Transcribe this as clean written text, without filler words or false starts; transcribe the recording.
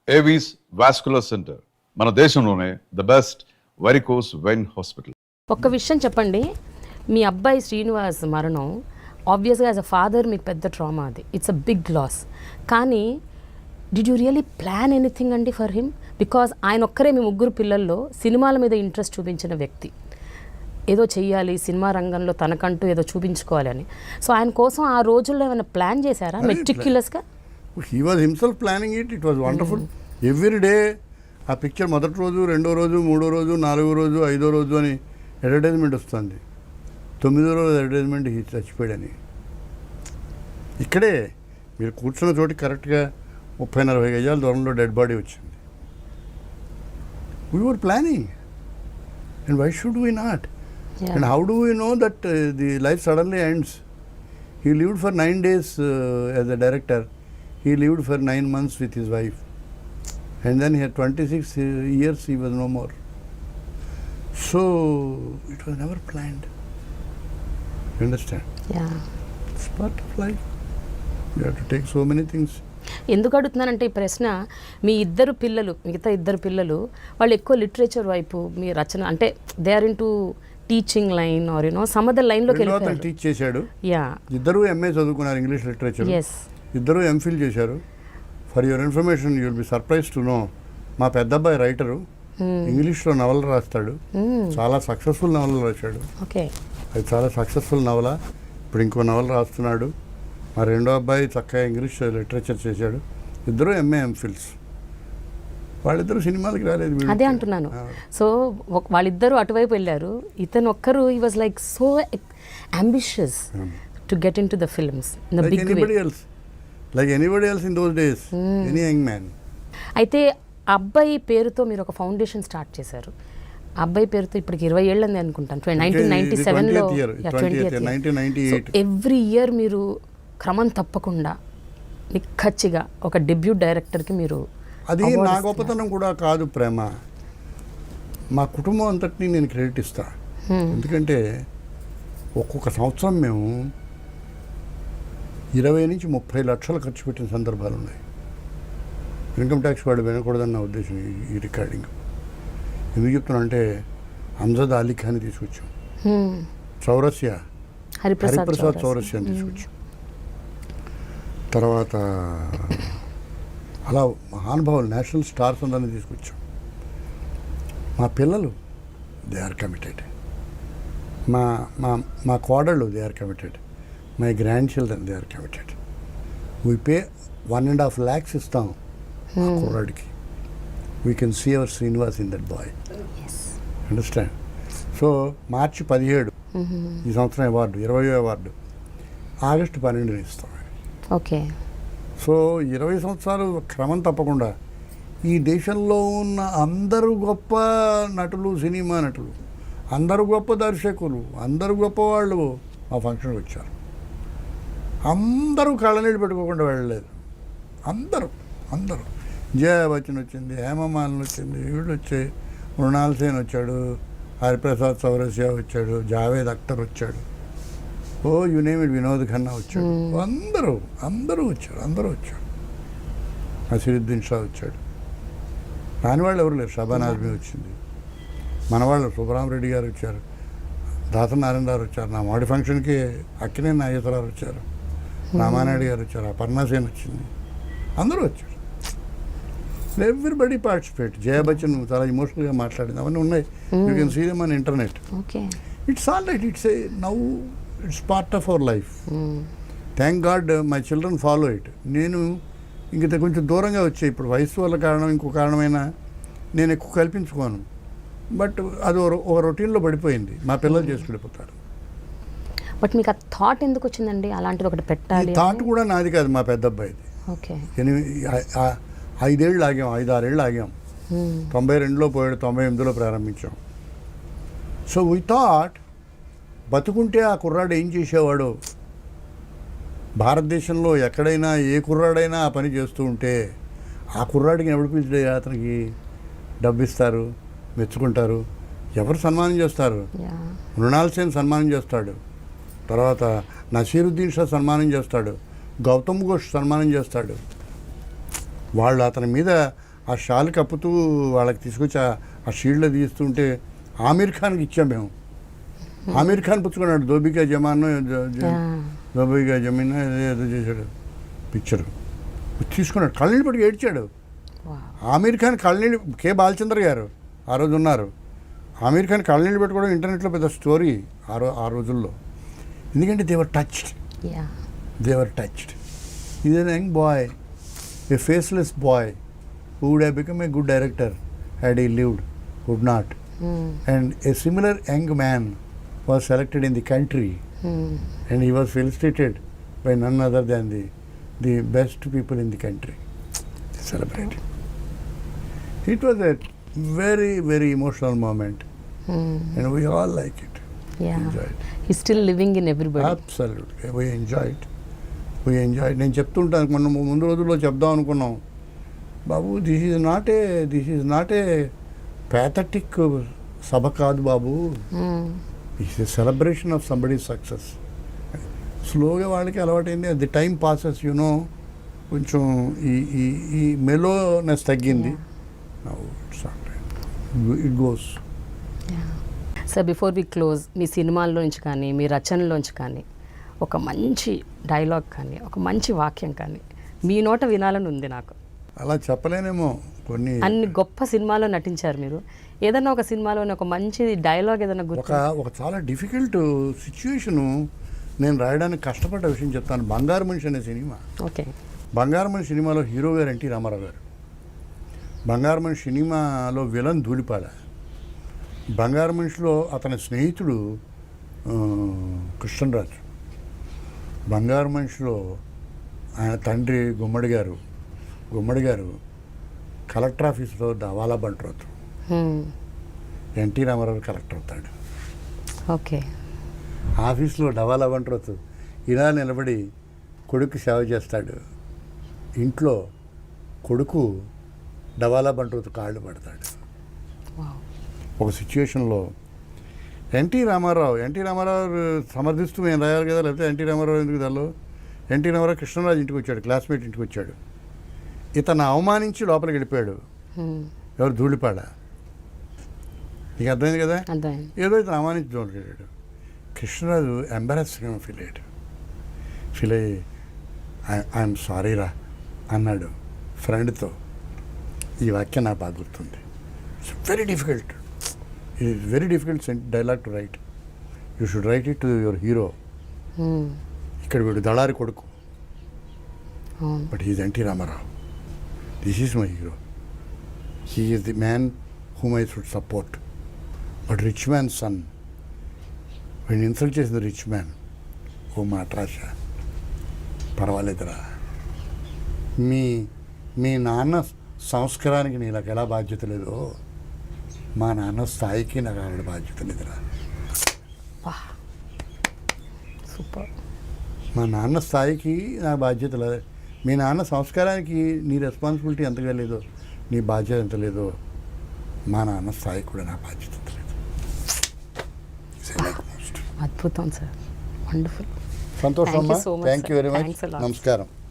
Avis vascular center మన దేశంలోనే the best varicose vein hospital. ఒక్క విషయం చెప్పండి, మీ అబ్బాయి శ్రీనివాస్ మరణం ఆబ్వియస్గా యాజ్ అ ఫాదర్ మీకు పెద్ద ట్రామా, అది ఇట్స్ అ బిగ్ లాస్. కానీ did you really plan anything అండి ఫర్ హిమ్? బికాజ్ ఆయన ఒక్కరే మీ ముగ్గురు పిల్లల్లో సినిమాల మీద ఇంట్రెస్ట్ చూపించిన వ్యక్తి. ఏదో చెయ్యాలి సినిమా రంగంలో తనకంటూ ఏదో చూపించుకోవాలి అని. సో ఆయన కోసం ఆ రోజుల్లో ఏమైనా ప్లాన్ చేశారా మెటిక్యులస్గా? He was himself planning it. It was wonderful. Every day ఆ పిక్చర్ మొదటి రోజు, రెండో రోజు, మూడో రోజు, నాలుగో రోజు, ఐదో రోజు అని అడ్వర్టైజ్మెంట్ వస్తుంది. 9వ రోజు అడ్వర్టైజ్మెంట్ ఈ చచ్చిపోయాడని. ఇక్కడే మీరు కూర్చున్న చోటి కరెక్ట్గా 30-40 గజాల దూరంలో డెడ్ బాడీ వచ్చింది. We were planning and why should we not? And how do we know that the life suddenly ends? He lived for 9 days as a director. He lived for 9 months with his wife. And then he had 26 years, he was no more. So, it was never planned. You understand? Yeah. It's part of life. You have to take so many things. ఎందుకు అడుగుతున్నానంటే ఈ ప్రశ్న, మీ ఇద్దరు పిల్లలు, మిగతా ఇద్దరు పిల్లలు వాళ్ళు ఎక్కువ లిటరేచర్ వైపు మీ రచన అంటే they are into teaching line or you know some other లైన్లోకి వెళ్ళిపోయారు. టీచ్ చేశాడు. యా, ఇద్దరు ఎంఏ చదువుకున్నారు ఇంగ్లీష్ లిటరేచర్. ఇద్దరు ఎంఫిల్ చేశారు. For your information you will be surprise to know, మా పెద్ద అబ్బాయి రైటరు, ఇంగ్లీష్లో నవల రాస్తాడు. చాలా సక్సెస్ఫుల్ నవల రాశాడు. ఓకే, అది చాలా సక్సెస్ఫుల్ నవల. ఇప్పుడు ఇంకో నవల రాస్తున్నాడు. మా రెండో అబ్బాయి చక్కగా ఇంగ్లీష్ లిటరేచర్ చేశాడు. ఇద్దరు ఎంఏ ఎంఫిల్స్. వాళ్ళిద్దరు సినిమాలకి రాలేదు. అదే అంటున్నాను. సో వాళ్ళిద్దరూ అటువైపు వెళ్ళారు. ఇతను ఒక్కరు he was like so ambitious to get into the films in the big way. Like anybody else in those days, any young man. అయితే అబ్బాయి పేరుతో మీరు ఒక ఫౌండేషన్ స్టార్ట్ చేశారు. అబ్బాయి పేరుతో ఇప్పటికి 20 ఏళ్ళని అనుకుంటాను. 1997లో ఎవ్రీ ఇయర్ మీరు క్రమం తప్పకుండా నిక్కచ్చిగా ఒక డెబ్యూట్ డైరెక్టర్కి మీరు. అది నా గొప్పతనం కూడా కాదు ప్రేమ, మా కుటుంబం అంతటినీ నేను క్రెడిట్ ఇస్తా. ఎందుకంటే ఒక్కొక్క సంవత్సరం మేము 20 నుంచి 30 లక్షలు ఖర్చు పెట్టిన సందర్భాలు ఉన్నాయి. ఇన్కమ్ ట్యాక్స్ వాడు వినకూడదని నా ఉద్దేశం ఈ రికార్డింగ్. ఎందుకు చెప్తున్నా అంటే అంజద్ అలీ ఖాన్ తీసుకొచ్చాం, చౌరసియా హరిప్రసాద్ చౌరసియాని తీసుకొచ్చాం. తర్వాత అలా మహానుభావులు నేషనల్ స్టార్స్ అందరినీ తీసుకొచ్చాం. మా పిల్లలు దే ఆర్ కమిటెడ్, మా మా మా కోడళ్ళు they are committed, my grand children they are committed. We pay 1.5 lakhs ఇస్తాం ఆ కుర్రాడికి. We can see our Srinivas in that boy. Understand? So March 17 ఈ సంవత్సరం అవార్డు, 20వ అవార్డు ఆగస్టు 12 ఇస్తాం. ఓకే. సో 20 సంవత్సరాలు క్రమం తప్పకుండా ఈ దేశంలో ఉన్న అందరూ గొప్ప నటులు, సినిమా నటులు, అందరూ గొప్ప దర్శకులు, అందరూ గొప్ప వాళ్ళు మా ఫంక్షన్కి వచ్చారు. అందరూ కళ్ళనీళ్ళు పెట్టుకోకుండా వెళ్ళలేదు. అందరూ అందరూ జయ బచ్చన్ వచ్చింది, హేమమాలిని వచ్చింది, వీళ్ళు వచ్చాయి, మృణాల్ సేన్ వచ్చాడు, హరిప్రసాద్ చౌరసియా వచ్చాడు, జావేద్ అఖ్తర్ వచ్చాడు, oh you name it, Vinod Khanna వచ్చాడు. అందరూ వచ్చారు. నసీరుద్దీన్ షా వచ్చాడు. రాని వాళ్ళు ఎవరు లేరు. షబాన్ ఆజ్మీ వచ్చింది. మన వాళ్ళు సుబ్బరామరెడ్డి గారు వచ్చారు, దాసరి నారాయణ గారు వచ్చారు. నా మాడి ఫంక్షన్కి అక్కినే నాగేశ్వరరావు వచ్చారు, రామానాయుడు గారు వచ్చారు, అపర్ణ సేన్ వచ్చింది. అందరూ వచ్చారు. Everybody participate. జయ బచ్చన్ చాలా ఇమోషనల్గా మాట్లాడింది, అవన్నీ ఉన్నాయి. You can see them on internet. It's all right. It's a now it's part of our life. Thank god my children follow it. నేను ఇంక కొంచెం దూరంగా వచ్చాయి. ఇప్పుడు వయసు వల్ల కారణం, ఇంకో కారణమైనా నేను ఎక్కువ కల్పించుకోను. బట్ అది ఒక రొటీన్లో పడిపోయింది. మా పిల్లలు చేసి వెళ్ళిపోతారు. బట్ మీకు ఆ థాట్ ఎందుకు వచ్చిందండి అలాంటిది ఒకటి పెట్టాలి? థాట్ కూడా నాది కాదు, మా పెద్ద అబ్బాయిది. ఓకే. 5 ఏళ్ళు ఆగాం, 5-6 ఏళ్ళు ఆగాం. 92లో పోయాడు, 98లో ప్రారంభించాం. సో వీ థాట్ బతుకుంటే ఆ కుర్రాడు ఏం చేసేవాడు, భారతదేశంలో ఎక్కడైనా ఏ కుర్రాడైనా ఆ పని చేస్తూ ఉంటే ఆ కుర్రాడికి ఎవడు పిలిచే అతనికి డబ్బు ఇస్తారు, మెచ్చుకుంటారు, ఎవరు సన్మానం చేస్తారు. మృణాల్ సేన్ సన్మానం చేస్తాడు, తర్వాత నసీరుద్దీన్ షా సన్మానం చేస్తాడు, గౌతమ్ ఘోష్ సన్మానం చేస్తాడు. వాళ్ళు అతని మీద ఆ షాల్ కప్పుతూ వాళ్ళకి తీసుకొచ్చి ఆ షీల్డ్లో తీస్తుంటే ఆమీర్ ఖాన్కి ఇచ్చాం మేము. ఆమీర్ ఖాన్ పుచ్చుకున్నాడు దోబికా జమాన్ దోబికా జమీన్ ఏదో చేశాడు పిక్చర్ తీసుకున్నాడు, కళ్ళనీళ్ళు పట్టుకు ఏడ్చాడు. ఆమీర్ ఖాన్ కళ్ళనీళ్ళు, కే బాలచంద్ర గారు ఆ రోజు ఉన్నారు, ఆమీర్ ఖాన్ కళ్ళనీళ్ళు పెట్టుకోవడం ఇంటర్నెట్లో పెద్ద స్టోరీ ఆ రోజుల్లో. ఎందుకంటే they were touched. Is an young boy, a faceless boy who would have become a good director had he lived, would not. And a similar young man was selected in the country, and he was felicitated by none other than the best people in the country. Celebrated. It was a very, very emotional moment, and we all like it. Enjoyed. He's still living in everybody. Absolutely. We enjoyed. నేను చెప్తుంటాను, మొన్న ముందు రోజుల్లో చెప్దాం అనుకున్నాం, బాబు this is not a pathetic సభ కాదు బాబు, it's a celebration of somebody success. స్లోగా వాళ్ళకి అలవాటైంది, ది టైం పాసెస్ యూనో, కొంచెం ఈ మెలోనెస్ తగ్గింది. It goes. Sir before we close, మీ సినిమాల్లోంచి కానీ మీ రచనలోంచి కానీ ఒక మంచి డైలాగ్ కానీ ఒక మంచి వాక్యం కానీ మీ నోట వినాలని ఉంది నాకు. అలా చెప్పలేనేమో, కొన్ని అన్ని గొప్ప సినిమాలో నటించారు మీరు, ఏదైనా ఒక సినిమాలోని ఒక మంచి డైలాగ్ ఏదైనా ఒక చాలా డిఫికల్ట్ సిచ్యువేషను నేను రాయడానికి కష్టపడ్డ విషయం చెప్తాను. బంగారు మనిషి అనే సినిమా. ఓకే. బంగారు మనిషి సినిమాలో హీరో గారు ఎన్టీ రామారావు గారు. బంగారు మనిషి సినిమాలో విలన్ ధూళిపాడ. బంగారు మనిషిలో అతని స్నేహితుడు కృష్ణరాజు. బంగారు మనిషిలో ఆయన తండ్రి గుమ్మడి గారు కలెక్టర్ ఆఫీస్లో దవాలా బంట్రోతు. ఎన్టీ రామారావు కలెక్టర్ అవుతాడు. ఓకే. ఆఫీస్లో డవాలా బంట్రోతు ఇలా నిలబడి కొడుకు సేవ చేస్తాడు. ఇంట్లో కొడుకు డవాలా బంట్రోతు కాళ్ళు పడతాడు. ఒక సిచ్యువేషన్లో ఎన్టీ రామారావు సమర్థిస్తూ మేము రాయాలి కదా, లేకపోతే ఎన్టీ రామారావు ఎందుకు దానిలో ఎన్టీ రామారావు కృష్ణరాజు ఇంటికి వచ్చాడు, క్లాస్మేట్ ఇంటికి వచ్చాడు. ఇతను అవమానించి లోపలికి వెళ్ళిపోయాడు. ఎవరు? ధూళిపాడ. నీకు అర్థమైంది కదా, ఏదో ఇతను అవమానించి లోపలికి వెళ్ళాడు. కృష్ణరాజు ఎంబారస్గా ఫీల్ అయ్యి ఐఎమ్ సారీ రా అన్నాడు ఫ్రెండ్తో. ఈ వాక్యం నాకు బాగా గుర్తుంది. It's very difficult. It is very difficult dialogue to write. You should write it to your hero. ఇక్కడ వీడు దళారి కొడుకు, but he's NT Ramarao. This is my hero. He is the man whom I should support. But rich man son, వీడిని insult చేసింది rich man. ఓ మాట్రాష, పర్వాలేదురా, మీ నాన్న సంస్కారానికి నీకు ఎలా బాధ్యత లేదో మా నాన్న స్థాయికి నాకు ఆవిడ బాధ్యత లేదురా. సూపర్. మా నాన్న స్థాయికి నాకు బాధ్యత లేదు. మీ నాన్న సంస్కారానికి నీ రెస్పాన్సిబిలిటీ ఎంతగా లేదో, నీ బాధ్యత ఎంత లేదో, మా నాన్న స్థాయికి కూడా నా బాధ్యత ఎంత లేదు. అద్భుతం సార్, వండర్ఫుల్. సంతోషం అమ్మా. Thank you very much. నమస్కారం.